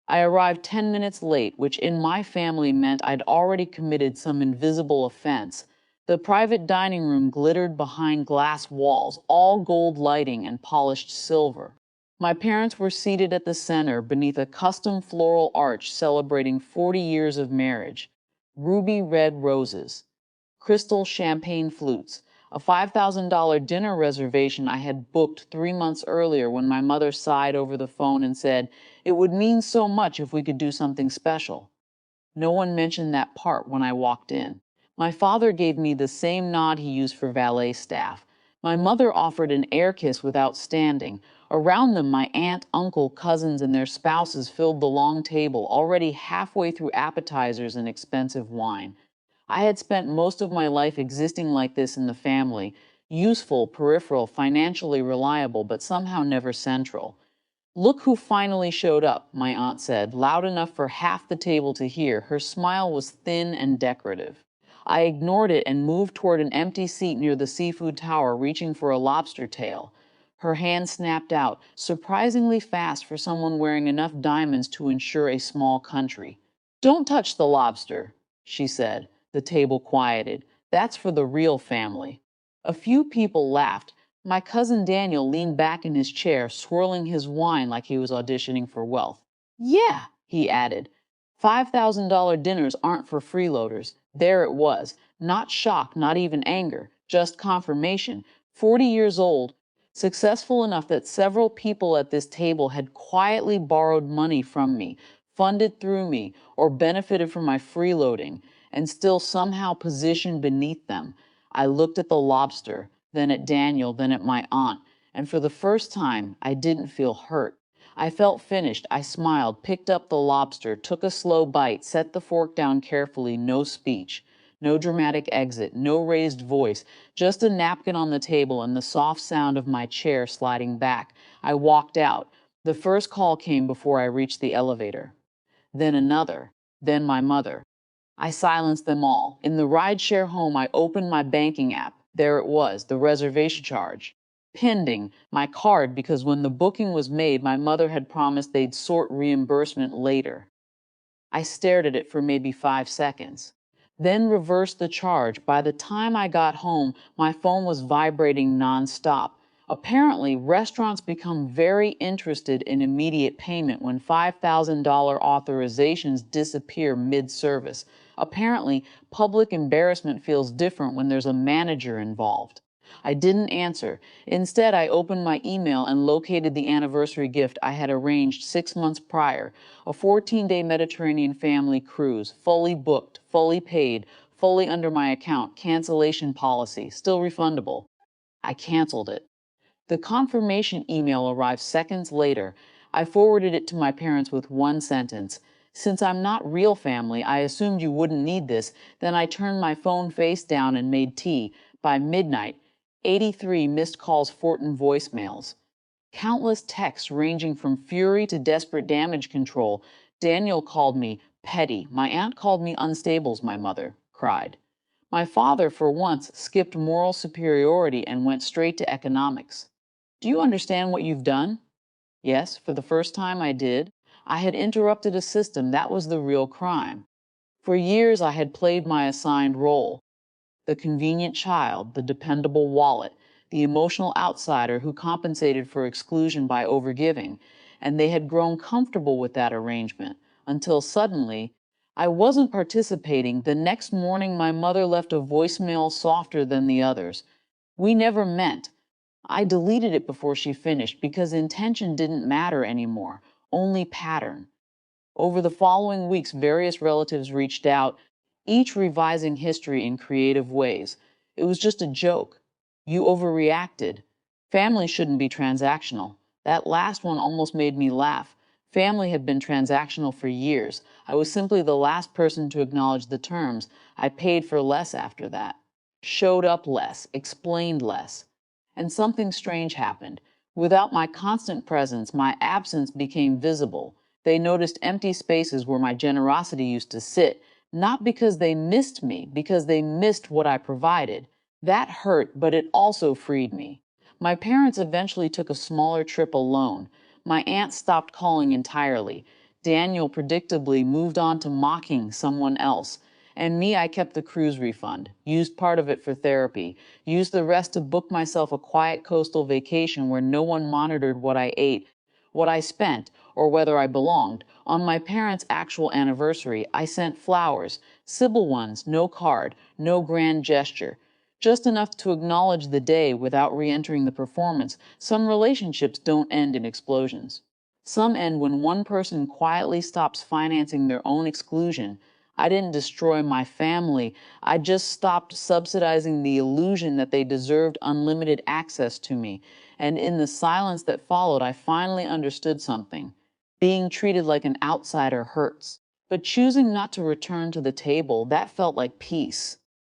I arrived 10 minutes late, which in my family meant I'd already committed some invisible offense. The private dining room glittered behind glass walls, all gold lighting and polished silver. My parents were seated at the center beneath a custom floral arch celebrating 40 years of marriage. Ruby red roses, crystal champagne flutes, a $5,000 dinner reservation I had booked 3 months earlier when my mother sighed over the phone and said, "It would mean so much if we could do something special." No one mentioned that part when I walked in. My father gave me the same nod he used for valet staff. My mother offered an air kiss without standing. Around them, my aunt, uncle, cousins, and their spouses filled the long table, already halfway through appetizers and expensive wine. I had spent most of my life existing like this in the family, useful, peripheral, financially reliable, but somehow never central. "Look who finally showed up," my aunt said, loud enough for half the table to hear. Her smile was thin and decorative. I ignored it and moved toward an empty seat near the seafood tower, reaching for a lobster tail. Her hand snapped out, surprisingly fast for someone wearing enough diamonds to ensure a small country. "Don't touch the lobster," she said. The table quieted. "That's for the real family." A few people laughed. My cousin Daniel leaned back in his chair, swirling his wine like he was auditioning for wealth. "Yeah," he added. $5,000 dinners aren't for freeloaders. There it was. Not shock, not even anger, just confirmation. 40 years old, successful enough that several people at this table had quietly borrowed money from me, funded through me, or benefited from my freeloading, and still somehow positioned beneath them. I looked at the lobster, then at Daniel, then at my aunt, and for the first time, I didn't feel hurt. I felt finished. I smiled, picked up the lobster, took a slow bite, set the fork down carefully, no speech, no dramatic exit, no raised voice, just a napkin on the table and the soft sound of my chair sliding back. I walked out. The first call came before I reached the elevator. Then another, then my mother. I silenced them all. In the rideshare home, I opened my banking app. There it was, the reservation charge. Pending, my card, because when the booking was made, my mother had promised they'd sort reimbursement later. I stared at it for maybe 5 seconds, then reversed the charge. By the time I got home, my phone was vibrating nonstop. Apparently, restaurants become very interested in immediate payment when $5,000 authorizations disappear mid-service. Apparently, public embarrassment feels different when there's a manager involved. I didn't answer. Instead, I opened my email and located the anniversary gift I had arranged 6 months prior, a 14-day Mediterranean family cruise, fully booked, fully paid, fully under my account, cancellation policy, still refundable. I canceled it. The confirmation email arrived seconds later. I forwarded it to my parents with one sentence. "Since I'm not real family, I assumed you wouldn't need this." Then I turned my phone face down and made tea. By midnight, 83 missed calls, 14 voicemails. Countless texts ranging from fury to desperate damage control. Daniel called me petty. My aunt called me unstables, my mother cried. My father, for once, skipped moral superiority and went straight to economics. "Do you understand what you've done?" Yes, for the first time I did. I had interrupted a system. That was the real crime. For years I had played my assigned role: the convenient child, the dependable wallet, the emotional outsider who compensated for exclusion by overgiving, and they had grown comfortable with that arrangement until suddenly I wasn't participating. The next morning, my mother left a voicemail softer than the others. "We never meant." I deleted it before she finished because intention didn't matter anymore, only pattern. Over the following weeks, various relatives reached out, each revising history in creative ways. "It was just a joke. You overreacted. Family shouldn't be transactional." That last one almost made me laugh. Family had been transactional for years. I was simply the last person to acknowledge the terms. I paid for less after that. Showed up less, explained less. And something strange happened. Without my constant presence, my absence became visible. They noticed empty spaces where my generosity used to sit, not because they missed me, because they missed what I provided. That hurt, but it also freed me. My parents eventually took a smaller trip alone. My aunt stopped calling entirely. Daniel predictably moved on to mocking someone else. And me, I kept the cruise refund, used part of it for therapy, used the rest to book myself a quiet coastal vacation where no one monitored what I ate, what I spent, or whether I belonged. On my parents' actual anniversary, I sent flowers, simple ones, no card, no grand gesture. Just enough to acknowledge the day without re entering the performance. Some relationships don't end in explosions. Some end when one person quietly stops financing their own exclusion. I didn't destroy my family. I just stopped subsidizing the illusion that they deserved unlimited access to me. And in the silence that followed, I finally understood something. Being treated like an outsider hurts. But choosing not to return to the table, that felt like peace.